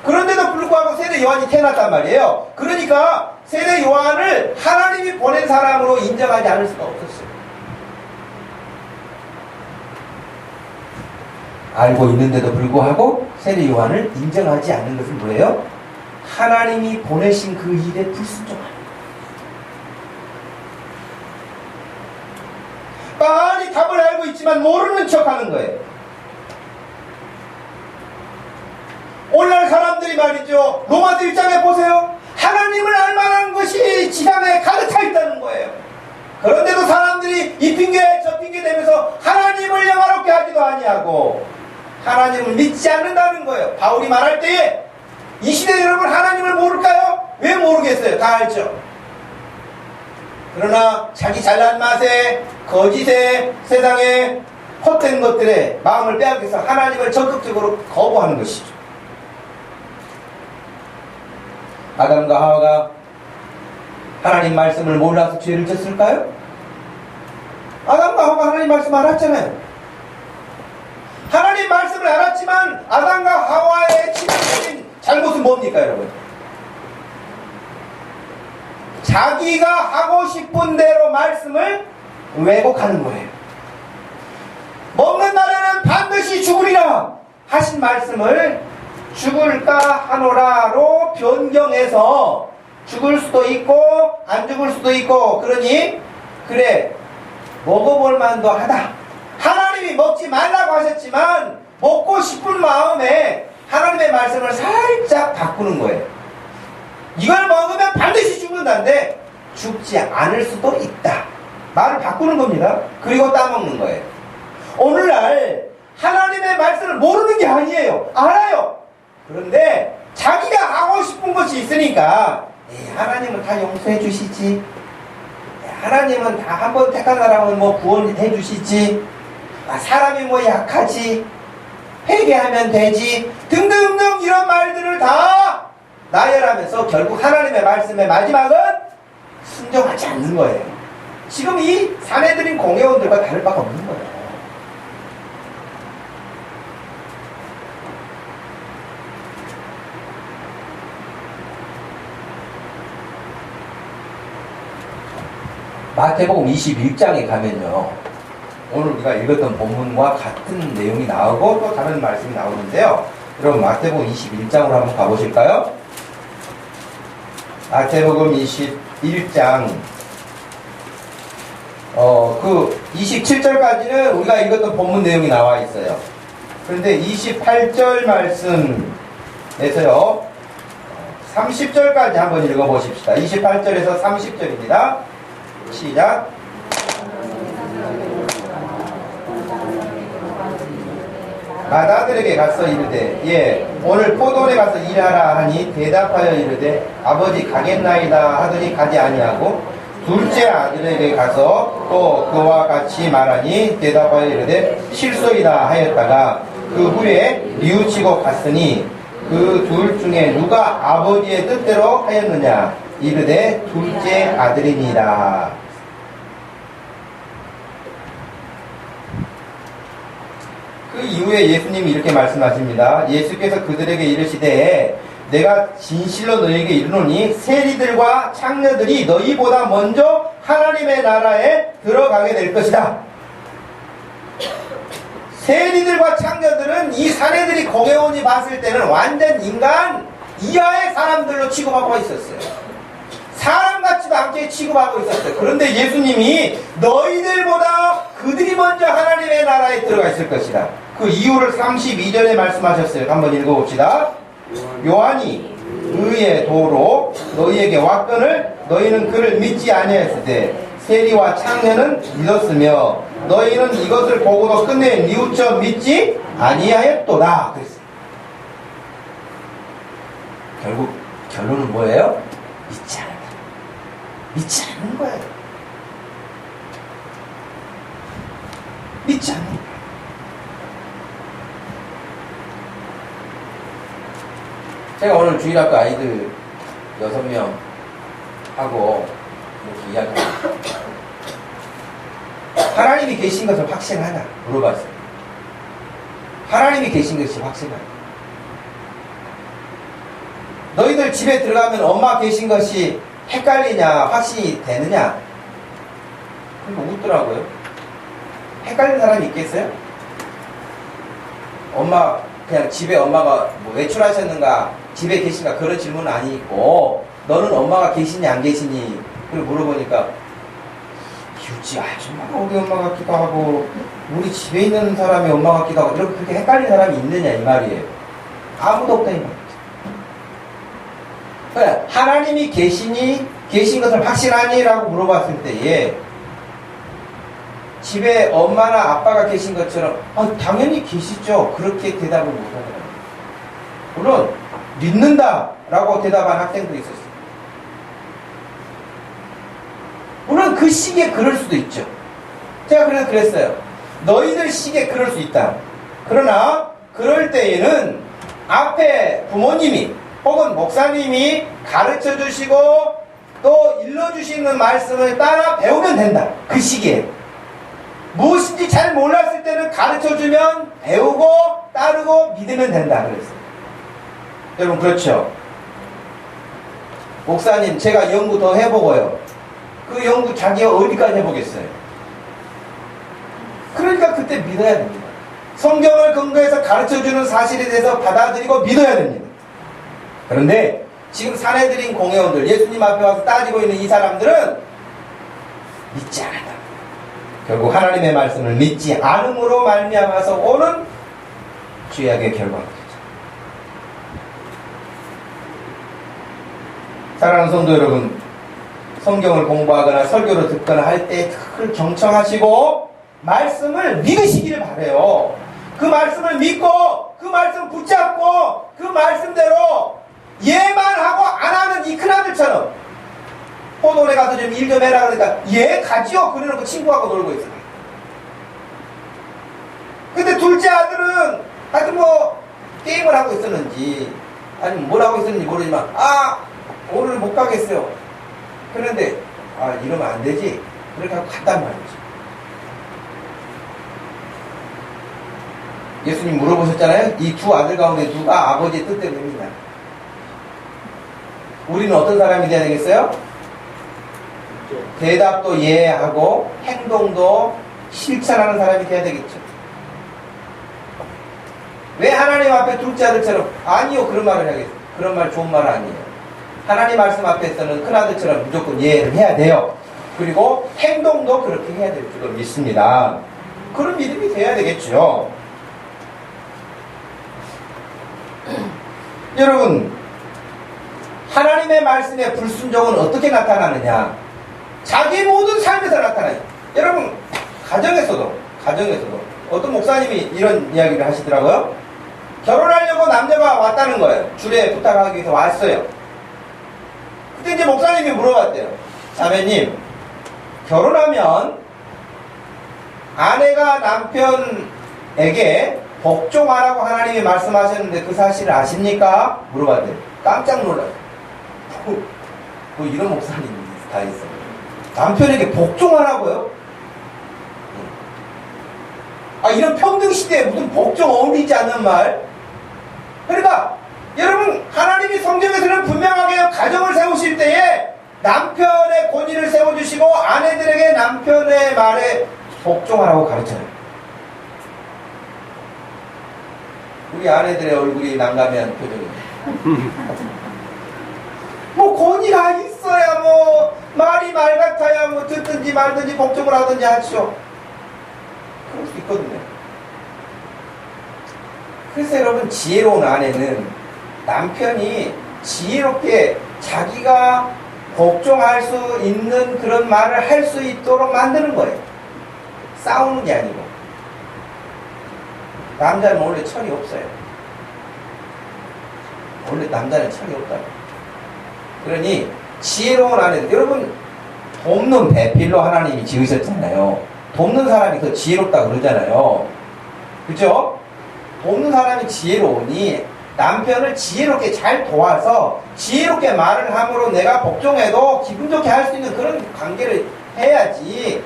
그런데도 불구하고 세례 요한이 태어났단 말이에요. 그러니까 세례 요한을 하나님이 보낸 사람으로 인정하지 않을 수가 없었어요. 알고 있는데도 불구하고 세례 요한을 인정하지 않는 것은 뭐예요? 하나님이 보내신 그 일에 불순종하는 거예요. 빤히 답을 알고 있지만 모르는 척하는 거예요. 오늘날 사람들이 말이죠, 로마서 1장에 보세요. 하나님을 알만한 것이 지상에 가득 차 있다는 거예요. 그런데도 사람들이 이 핑계 저 핑계 대면서 하나님을 영화롭게 하지도 아니하고 하나님을 믿지 않는다는 거예요. 바울이 말할 때에 이 시대 여러분 하나님을 모를까요? 왜 모르겠어요? 다 알죠. 그러나 자기 잘난 맛에 거짓에 세상에 헛된 것들에 마음을 빼앗기 위해서 하나님을 적극적으로 거부하는 것이죠. 아담과 하와가 하나님 말씀을 몰라서 죄를 졌을까요? 아담과 하와가 하나님 말씀 알았잖아요. 하나님 말씀을 알았지만 아담과 하와의 치명적인 잘못은 뭡니까 여러분? 자기가 하고 싶은 대로 말씀을 왜곡하는 거예요. 먹는 날에는 반드시 죽으리라 하신 말씀을 죽을까 하노라로 변경해서 죽을 수도 있고 안 죽을 수도 있고, 그러니 그래 먹어볼 만도 하다. 하나님이 먹지 말라고 하셨지만 먹고 싶은 마음에 하나님의 말씀을 살짝 바꾸는 거예요. 이걸 먹으면 반드시 죽는다는데 죽지 않을 수도 있다. 말을 바꾸는 겁니다. 그리고 따먹는 거예요. 오늘날 하나님의 말씀을 모르는 게 아니에요. 알아요. 그런데 자기가 하고 싶은 것이 있으니까 하나님은 다 용서해 주시지, 하나님은 다 한 번 택한 사람은 뭐 구원해 주시지, 사람이 뭐 약하지, 회개하면 되지 등등등 이런 말들을 다 나열하면서 결국 하나님의 말씀의 마지막은 순종하지 않는 거예요. 지금 이 사내들인 공회원들과 다를 바가 없는 거예요. 마태복음 21장에 가면요. 오늘 우리가 읽었던 본문과 같은 내용이 나오고 또 다른 말씀이 나오는데요. 여러분 마태복음 21장으로 한번 가보실까요? 마태복음 21장 그 27절까지는 우리가 읽었던 본문 내용이 나와 있어요. 그런데 28절 말씀에서요 30절까지 한번 읽어보십시다. 28절에서 30절입니다. 시작. 마다들에게 가서 이르되 오늘 포도원에 가서 일하라 하니 대답하여 이르되 아버지 가겠나이다 하더니 가지 아니하고 둘째 아들에게 가서 또 그와 같이 말하니 대답하여 이르되 실소이다 하였다가 그 후에 뉘우치고 갔으니 그 둘 중에 누가 아버지의 뜻대로 하였느냐 이르되 둘째 아들이니라. 그 이후에 예수님이 이렇게 말씀하십니다. 예수께서 그들에게 이르시되 내가 진실로 너희에게 이르노니 세리들과 창녀들이 너희보다 먼저 하나님의 나라에 들어가게 될 것이다. 세리들과 창녀들은 이 사내들이 공회원이 봤을 때는 완전 인간 이하의 사람들로 취급하고 있었어요. 사람 같지도 않게 취급하고 있었어요. 그런데 예수님이 너희들보다 그들이 먼저 하나님의 나라에 들어가 있을 것이다. 그 이유를 32절에 말씀하셨어요. 한번 읽어봅시다. 요한이 의의 도로 너희에게 왔거늘 너희는 그를 믿지 아니하였을 때 세리와 창녀는 믿었으며 너희는 이것을 보고도 끝내 뉘우쳐 믿지 아니하였도다. 그랬어요. 결국 결론은 뭐예요? 믿지 않는다. 믿지 않는 거예요. 믿지 않는 거예요. 제가 오늘 주일학교 아이들 6명 하고 이렇게 이야기합니다. 하나님이 계신 것을 확신하냐? 물어봤어요. 하나님이 계신 것이 확신하냐? 너희들 집에 들어가면 엄마 계신 것이 헷갈리냐? 확신이 되느냐? 그러니까 웃더라고요. 헷갈리는 사람이 있겠어요? 엄마 그냥 집에 엄마가 뭐 외출하셨는가 집에 계신가 그런 질문은 아니고 너는 엄마가 계시니 안 계시니 그걸 물어보니까 유지 아줌마가 우리 엄마 같기도 하고 우리 집에 있는 사람이 엄마 같기도 하고 이렇게 그렇게 헷갈리는 사람이 있느냐 이 말이에요. 아무도 없다 이 말이죠. 그래, 하나님이 계신 것을 확신하니? 라고 물어봤을 때에 집에 엄마나 아빠가 계신 것처럼 당연히 계시죠. 그렇게 대답을 못하더라고요. 물론 믿는다 라고 대답한 학생도 있었어요. 물론 그 시기에 그럴 수도 있죠. 제가 그래서 그랬어요. 너희들 시기에 그럴 수 있다. 그러나 그럴 때에는 앞에 부모님이 혹은 목사님이 가르쳐 주시고 또 일러주시는 말씀을 따라 배우면 된다. 그 시기에. 무엇인지 잘 몰랐을 때는 가르쳐주면 배우고 따르고 믿으면 된다 그랬어요. 여러분 그렇죠? 목사님 제가 연구 더 해보고요. 그 연구 자기가 어디까지 해보겠어요? 그러니까 그때 믿어야 됩니다. 성경을 근거해서 가르쳐주는 사실에 대해서 받아들이고 믿어야 됩니다. 그런데 지금 사내들인 공회원들 예수님 앞에 와서 따지고 있는 이 사람들은 믿지 않았다. 결국 하나님의 말씀을 믿지 않음으로 말미암아서 오는 죄악의 결과입니다. 사랑하는 성도 여러분, 성경을 공부하거나 설교를 듣거나 할 때 늘 경청하시고 말씀을 믿으시기를 바라요. 그 말씀을 믿고 그 말씀을 붙잡고 그 말씀대로 예만 하고 안 하는 이 큰아들처럼 포도원에 가서 좀 일 좀 해라 그러니까 예 가지요 그러놓고 친구하고 놀고 있어요. 근데 둘째 아들은 하여튼 뭐 게임을 하고 있었는지 아니면 뭘 하고 있었는지 모르지만 오늘은 못 가겠어요. 그런데 이러면 안 되지 그렇게 하고 갔단 말이죠. 예수님 물어보셨잖아요. 이 두 아들 가운데 누가 아버지의 뜻대로 됩니다. 우리는 어떤 사람이 돼야 되겠어요? 대답도 이해하고 행동도 실천하는 사람이 돼야 되겠죠. 왜 하나님 앞에 둘째 아들처럼 아니요 그런 말을 해야겠어요. 그런 말 좋은 말 아니에요. 하나님 말씀 앞에서는 큰아들처럼 무조건 이해를 해야 돼요. 그리고 행동도 그렇게 해야 될 줄로 믿습니다. 그런 믿음이 돼야 되겠죠. 여러분, 하나님의 말씀의 불순종은 어떻게 나타나느냐? 자기 모든 삶에서 나타나요. 여러분, 가정에서도 어떤 목사님이 이런 이야기를 하시더라고요. 결혼하려고 남녀가 왔다는 거예요. 주례 부탁하기 위해서 왔어요. 그때 이제 목사님이 물어봤대요. 자매님, 결혼하면 아내가 남편에게 복종하라고 하나님이 말씀하셨는데 그 사실을 아십니까? 물어봤대요. 깜짝 놀랐어요. 뭐 이런 목사님이 다 있어요. 남편에게 복종하라고요? 아, 이런 평등시대에 무슨 복종 어울리지 않는 말? 그러니까 여러분, 하나님이 성경에서는 분명하게 가정을 세우실 때에 남편의 권위를 세워주시고 아내들에게 남편의 말에 복종하라고 가르쳐요. 우리 아내들의 얼굴이 난감한 표정이에요. 뭐 권위가 있어야 뭐 말이 말 같아야 뭐 듣든지 말든지 복종을 하든지 하죠. 그럴 수 있거든요. 그래서 여러분, 지혜로운 아내는 남편이 지혜롭게 자기가 복종할 수 있는 그런 말을 할 수 있도록 만드는 거예요. 싸우는 게 아니고. 남자는 원래 철이 없어요. 원래 남자는 철이 없다. 그러니 지혜로운 아내들, 여러분, 돕는 배필로 하나님이 지으셨잖아요. 돕는 사람이 더 지혜롭다 그러잖아요. 그죠? 돕는 사람이 지혜로우니 남편을 지혜롭게 잘 도와서 지혜롭게 말을 함으로 내가 복종해도 기분 좋게 할 수 있는 그런 관계를 해야지.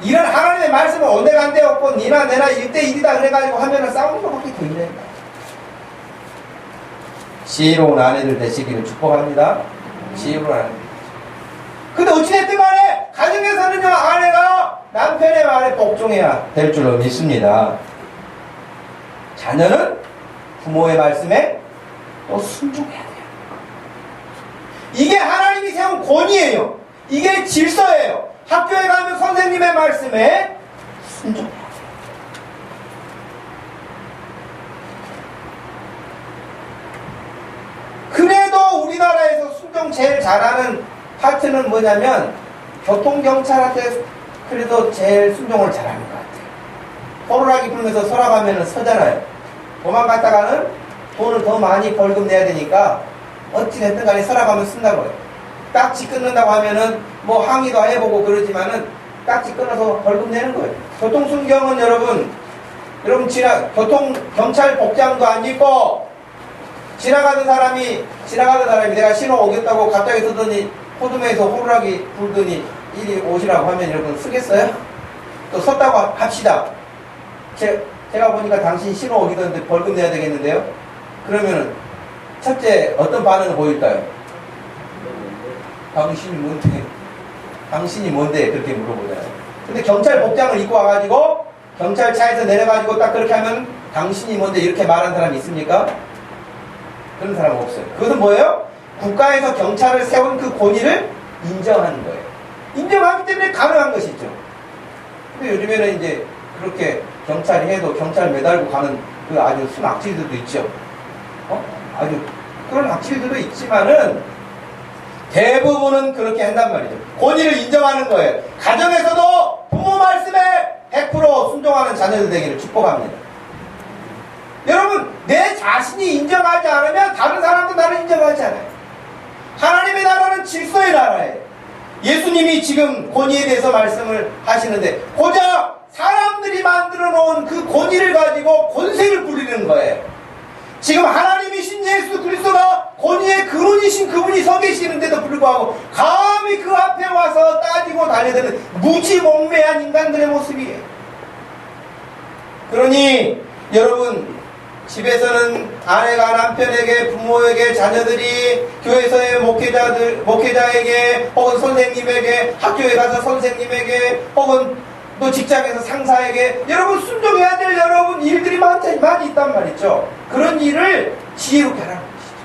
이런 하나님의 말씀을 온데간데 없고 니나 내나 1대1이다 그래가지고 하면은 싸우는 것밖에 더 있네. 지혜로운 아내들 되시기를 축복합니다. 지혜로운 아내들. 근데 어찌됐든 간에 가정에서는요, 아내가 남편의 말에 복종해야 될 줄로 믿습니다. 자녀는 부모의 말씀에 또 순종해야 돼요. 이게 하나님이 세운 권위예요. 이게 질서예요. 학교에 가면 선생님의 말씀에 순종해야 돼요. 그래도 우리나라에서 순종 제일 잘하는 파트는 뭐냐면 교통경찰한테 그래도 제일 순종을 잘하는 것 같아요. 호루라기 불면서 서라가면 서잖아요. 도망갔다가는 돈을 더 많이 벌금 내야 되니까 어찌됐든 간에 서라가면 쓴다고요. 딱지 끊는다고 하면은 뭐 항의도 해보고 그러지만은 딱지 끊어서 벌금 내는 거예요. 교통순경은 여러분 교통경찰 복장도 안 입고 지나가던 사람이 내가 신호 오겠다고 갑자기 서더니 호두매에서 호루라기 불더니 이리 오시라고 하면 여러분 쓰겠어요? 또 섰다고 합시다. 제가 보니까 당신 신호 오기던데 벌금 내야 되겠는데요? 그러면은 첫째 어떤 반응을 보일까요? 당신이 뭔데? 그렇게 물어보잖아요. 근데 경찰 복장을 입고 와가지고 경찰차에서 내려가지고 딱 그렇게 하면 당신이 뭔데? 이렇게 말하는 사람이 있습니까? 그런 사람은 없어요. 그것은 뭐예요? 국가에서 경찰을 세운 그 권위를 인정하는 거예요. 인정하기 때문에 가능한 것이죠. 근데 요즘에는 이제 그렇게 경찰이 해도 경찰 매달고 가는 그 아주 순 악질들도 있죠. 아주 그런 악질들도 있지만은 대부분은 그렇게 한단 말이죠. 권위를 인정하는 거예요. 가정에서도 부모 말씀에 100% 순종하는 자녀들 되기를 축복합니다. 여러분, 내 자신이 인정하지 않으면 다른 사람도 나를 인정하지 않아요. 하나님의 나라는 질서의 나라예요. 예수님이 지금 권위에 대해서 말씀을 하시는데 고작 사람들이 만들어 놓은 그 권위를 가지고 권세를 부리는 거예요. 지금 하나님이신 예수 그리스도가 권위의 근원이신 그분이 서 계시는데도 불구하고 감히 그 앞에 와서 따지고 달려드는 무지몽매한 인간들의 모습이에요. 그러니 여러분, 집에서는 아내가 남편에게, 부모에게, 자녀들이, 교회에서의 목회자에게, 혹은 선생님에게, 학교에 가서 선생님에게, 혹은 또 직장에서 상사에게, 여러분 순종해야 될 여러분 일들이 많이 있단 말이죠. 그런 일을 지혜롭게 하라는 것이죠.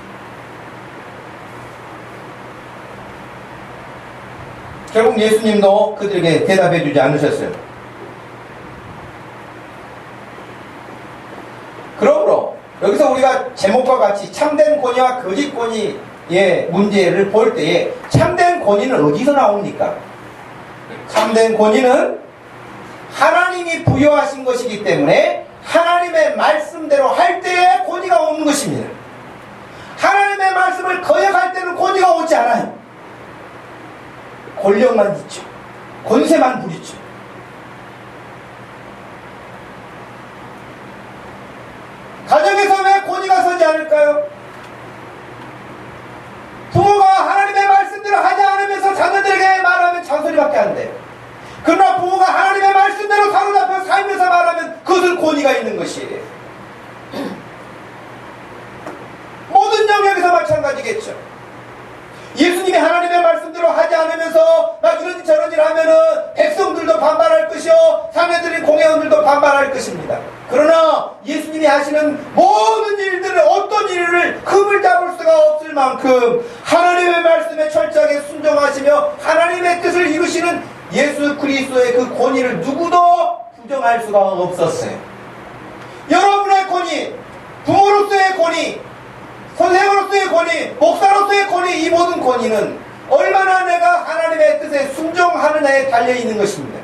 결국 예수님도 그들에게 대답해 주지 않으셨어요. 그러므로 여기서 우리가 제목과 같이 참된 권위와 거짓 권위의 문제를 볼 때에 참된 권위는 어디서 나옵니까? 참된 권위는 하나님이 부여하신 것이기 때문에 하나님의 말씀대로 할 때에 권위가 오는 것입니다. 하나님의 말씀을 거역할 때는 권위가 오지 않아요. 권력만 있죠. 권세만 부리죠. 가정에서 왜 권위가 서지 않을까요? 부모가 하나님의 말씀대로 하지 않으면서 자녀들에게 말하면 잔소리밖에 안 돼. 그러나 부모가 하나님의 말씀대로 사로잡혀 살면서 말하면 그것은 권위가 있는 것이에요. 모든 영역에서 마찬가지겠죠. 예수님이 하나님의 말씀대로 하지 않으면서 막 이런 저런 일 하면은 백성들도 반발할 것이요, 자녀들인 공회원들도 반발할 것입니다. 그러나 예수님이 하시는 모든 일들은 어떤 일을 흠을 잡을 수가 없을 만큼 하나님의 말씀에 철저하게 순종하시며 하나님의 뜻을 이루시는 예수 그리스도의 그 권위를 누구도 부정할 수가 없었어요. 여러분의 권위, 부모로서의 권위, 선생으로서의 권위, 목사로서의 권위, 이 모든 권위는 얼마나 내가 하나님의 뜻에 순종하느냐에 달려있는 것입니다.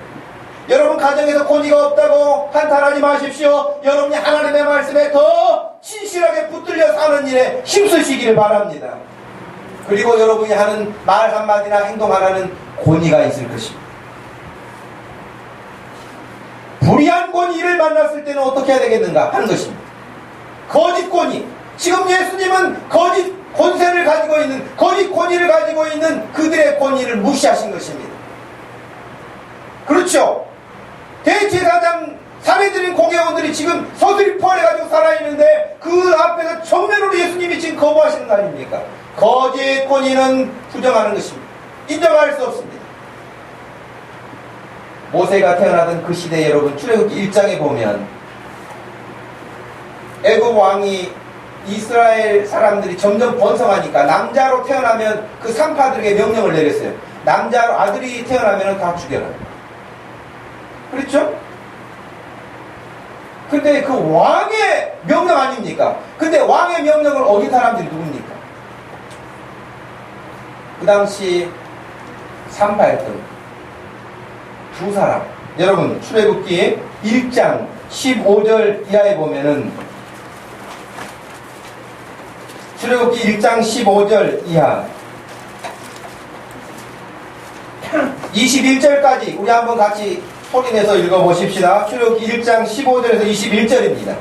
여러분 가정에서 권위가 없다고 한탄하지 마십시오. 여러분이 하나님의 말씀에 더 진실하게 붙들려 사는 일에 힘쓰시기를 바랍니다. 그리고 여러분이 하는 말 한마디나 행동 하나는 권위가 있을 것입니다. 불의한 권위를 만났을 때는 어떻게 해야 되겠는가 하는 것입니다. 거짓 권위. 지금 예수님은 거짓 권세를 가지고 있는, 거짓 권위를 가지고 있는 그들의 권위를 무시하신 것입니다. 그렇죠? 대제사장 사례들인 공회원들이 지금 서슬이 포함해가지고 살아있는데 그 앞에서 정면으로 예수님이 지금 거부하시는 거 아닙니까? 거짓 권위는 부정하는 것입니다. 인정할 수 없습니다. 모세가 태어나던 그 시대에 여러분 출애굽기 1장에 보면 애굽 왕이 이스라엘 사람들이 점점 번성하니까 남자로 태어나면 그 산파들에게 명령을 내렸어요. 남자로 아들이 태어나면 다 죽여라. 그렇죠? 근데 그 왕의 명령 아닙니까? 근데 왕의 명령을 어긴 사람들이 누굽니까? 그 당시 산파였던 두 사람. 여러분 출애굽기 1장 15절 이하에 보면은 출애굽기 1장 15절 이하 21절까지 우리 한번 같이 소리내서 읽어보십시다. 출애굽기 1장 15절에서 21절입니다.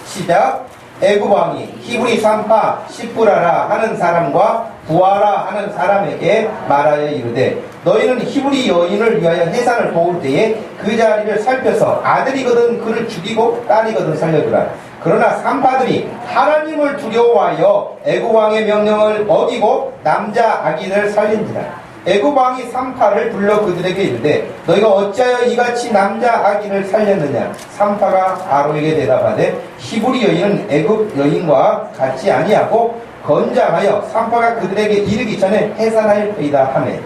시작. 애굽 왕이 히브리 산파 시프라라 하는 사람과 부하라 하는 사람에게 말하여 이르되 너희는 히브리 여인을 위하여 해산을 도울 때에 그 자리를 살펴서 아들이거든 그를 죽이고 딸이거든 살려두라. 그러나 산파들이 하나님을 두려워하여 애굽 왕의 명령을 어기고 남자 아기를 살린지라. 애굽 왕이 산파를 불러 그들에게 이르되 너희가 어찌하여 이같이 남자 아기를 살렸느냐. 산파가 바로에게 대답하되 히브리 여인은 애굽 여인과 같지 아니하고 건장하여 산파가 그들에게 이르기 전에 해산하였이다 하매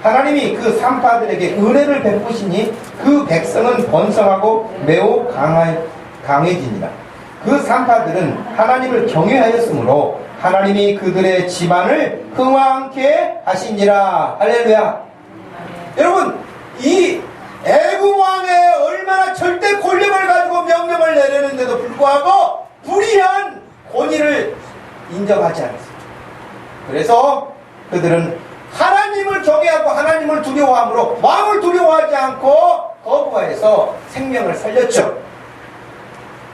하나님이 그 산파들에게 은혜를 베푸시니 그 백성은 번성하고 매우 강해지니라. 그 산파들은 하나님을 경외하였으므로 하나님이 그들의 집안을 흥왕케 하시니라. 할렐루야. 여러분 이 애굽 왕의 얼마나 절대 권력을 가지고 명령을 내리는데도 불구하고 불의한 권위를 인정하지 않았습니다. 그래서 그들은 하나님을 경외하고 하나님을 두려워함으로 왕을 두려워하지 않고 거부해서 생명을 살렸죠.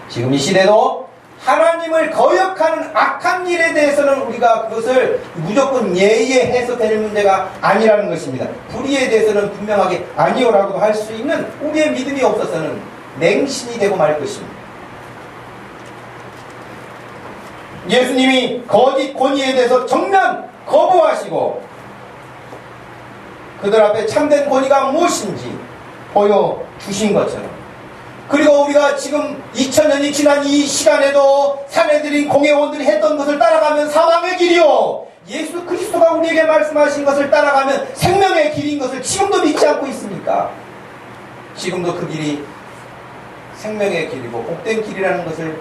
지금 이 시대도 하나님을 거역하는 악한 일에 대해서는 우리가 그것을 무조건 예의에 해서 될 문제가 아니라는 것입니다. 불의에 대해서는 분명하게 아니오라고도 할 수 있는 우리의 믿음이 없어서는 맹신이 되고 말 것입니다. 예수님이 거짓 권위에 대해서 정면 거부하시고 그들 앞에 참된 권위가 무엇인지 보여주신 것처럼, 그리고 우리가 지금 2000년이 지난 이 시간에도 사내들인 공회원들이 했던 것을 따라가면 사망의 길이요, 예수 그리스도가 우리에게 말씀하신 것을 따라가면 생명의 길인 것을 지금도 믿지 않고 있습니까? 지금도 그 길이 생명의 길이고 복된 길이라는 것을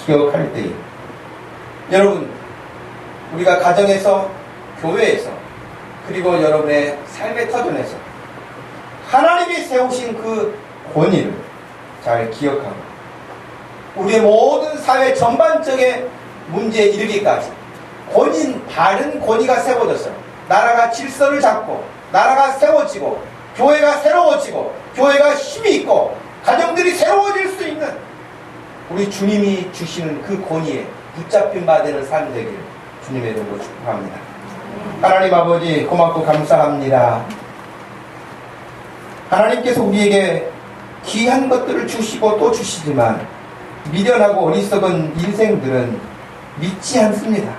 기억할 때에, 여러분, 우리가 가정에서, 교회에서, 그리고 여러분의 삶의 터전에서 하나님이 세우신 그 권위를 잘 기억하고 우리의 모든 사회 전반적인 문제에 이르기까지 바른 권위가 세워져서 나라가 질서를 잡고 나라가 세워지고 교회가 새로워지고 교회가 힘이 있고 가정들이 새로워질 수 있는 우리 주님이 주시는 그 권위에 붙잡힌 바 되는 삶 되기를 주님의 이름으로 축복합니다. 하나님 아버지, 고맙고 감사합니다. 하나님께서 우리에게 귀한 것들을 주시고 또 주시지만 미련하고 어리석은 인생들은 믿지 않습니다.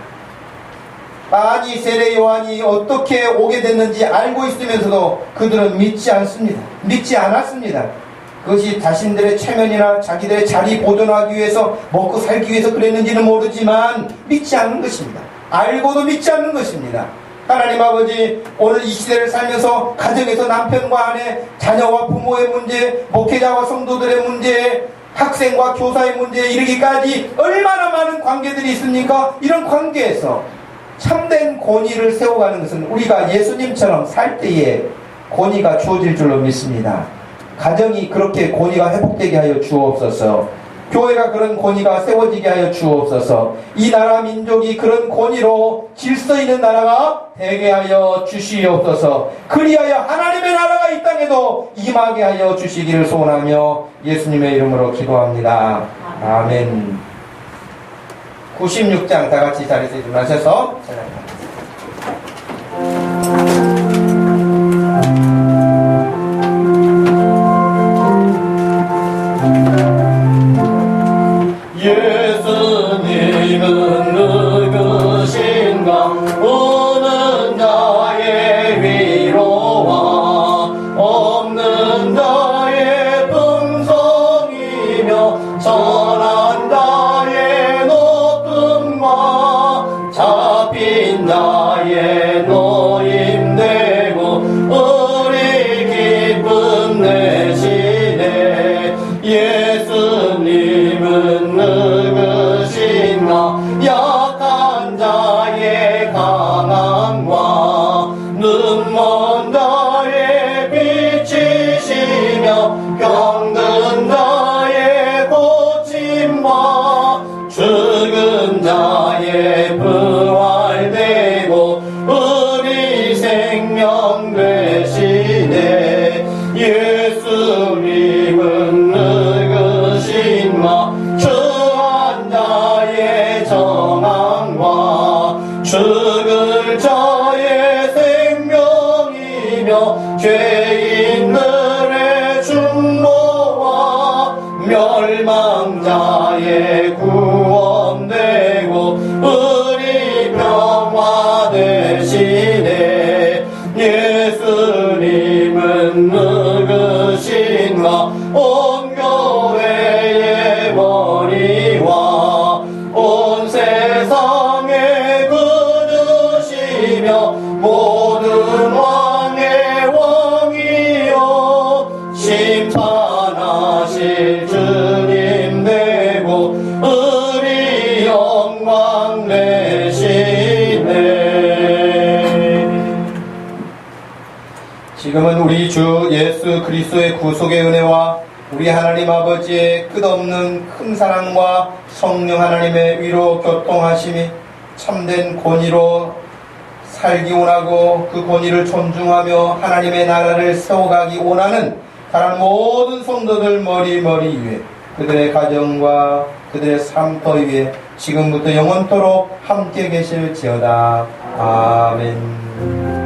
아니, 세례 요한이 어떻게 오게 됐는지 알고 있으면서도 그들은 믿지 않습니다. 믿지 않았습니다. 그것이 자신들의 체면이나 자기들의 자리 보존하기 위해서, 먹고 살기 위해서 그랬는지는 모르지만 믿지 않는 것입니다. 알고도 믿지 않는 것입니다. 하나님 아버지, 오늘 이 시대를 살면서 가정에서 남편과 아내, 자녀와 부모의 문제, 목회자와 성도들의 문제, 학생과 교사의 문제에 이르기까지 얼마나 많은 관계들이 있습니까? 이런 관계에서 참된 권위를 세워가는 것은 우리가 예수님처럼 살 때에 권위가 주어질 줄로 믿습니다. 가정이 그렇게 권위가 회복되게 하여 주옵소서. 교회가 그런 권위가 세워지게 하여 주옵소서. 이 나라 민족이 그런 권위로 질서 있는 나라가 되게 하여 주시옵소서. 그리하여 하나님의 나라가 이 땅에도 임하게 하여 주시기를 소원하며 예수님의 이름으로 기도합니다. 아멘. 96장 다 같이 자리에서 일어나셔서 예수님은 누구신가? 오는 자의 위로와 없는 자의 풍성이며 선한 자의 높음과 잡힌 자의 노임되고 우리 기쁨 내시네. 예수님은 누구신가? 약한 자의 강함과 눈먼 자의 빛이시며 병든 자의 고침과 죽은 자의 부활되고 우리 생명 되시네. 예수님은 누구신가? 추한 자의 정함과 죽을 자의 생명이며 죄인들의 중보와 멸망자의 구원되고 우리 평화 되시네. 예수님은 누구신가? 온 교회의 머리와 온 세상의 구주시며 모든 왕의 왕이요 심판하실 주님 되고 우리 영광 되시네. 지금은 우리 주 예수 그리스도의 구속의 은혜와 우리 하나님 아버지의 끝없는 큰 사랑과 성령 하나님의 위로 교통하심이 참된 권위로 살기 원하고 그 권위를 존중하며 하나님의 나라를 세워가기 원하는 다른 모든 성도들 머리 위에, 그들의 가정과 그들의 삶터 위에 지금부터 영원토록 함께 계실지어다. 아멘.